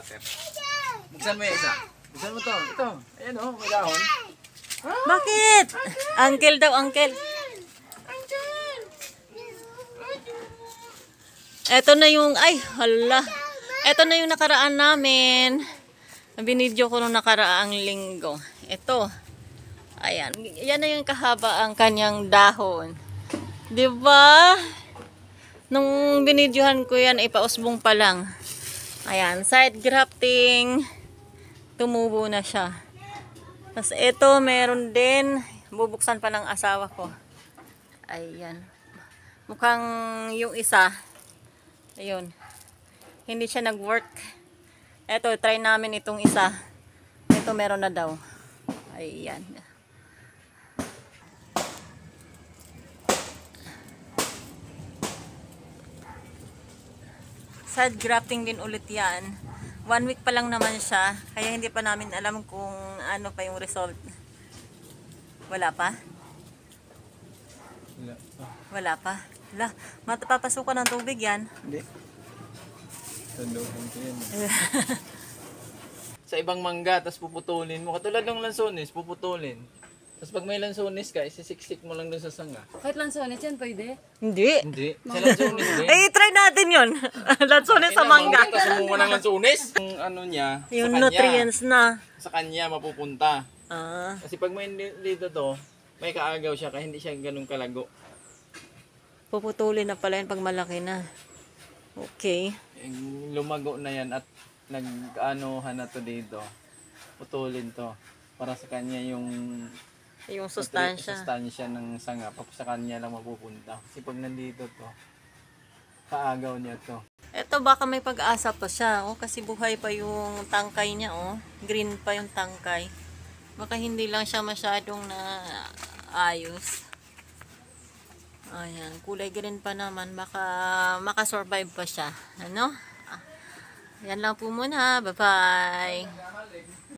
cutter. Buksan mo yung isa. Buksan mo to. Ito. Ayan o, may dahon. Bakit? Uncle daw, uncle. Eto na yung, ay, hala. Eto na yung nakaraan namin. Binidyo ko nung nakaraang linggo. Ito. Ayan. Yan na yung kahaba ang kanyang dahon. Diba? Nung binidyohan ko yan, ipausbong pa lang. Ayan. Side grafting. Tumubo na siya. Tapos ito, meron din. Bubuksan pa ng asawa ko. Ayan. Mukhang yung isa. Ayun. Hindi siya nag-work. Ito, try namin itong isa. Ito, meron na daw. Ayan. Side grafting din ulit yan. 1 week pa lang naman siya. Kaya hindi pa namin alam kung ano pa yung result. Wala pa? Wala. Wala pa. Wala. Matapapasukan ng tubig yan. Hindi. Tanduhan ko yan. Sa ibang mangga, tapos puputulin mo. Katulad ng lansones, puputulin. Tapos pag may lansones ka, isisiksik mo lang dun sa sanga. Kahit lansones yan, pwede. Hindi. Hindi. Sa lansones din. Eh, try natin yun. Lansones sa mangga. Tapos sumunga ng lansones. Yung ano niya, Yung sa kanya, nutrients na. sa kanya mapupunta. Ah. Kasi pag may dito to, may kaagaw siya kaya hindi siya ganun kalago. Puputulin na pala yun pag malaki na. Okay. Yung lumago na yan at nag-anohan na to dito. Putulin to. Para sa kanya yung Yung sustansya. sustansya ng sanga. Sa kanya lang mapupunta. Kasi pag nandito to, kaagaw niya to. Ito baka may pag-asa pa siya. Oh, kasi buhay pa yung tangkay niya. Oh. Green pa yung tangkay. Baka hindi lang siya masyadong na ayos. Ayan, kulay green pa naman. Baka makasurvive pa siya. Ano? Yan lang po muna. Bye-bye.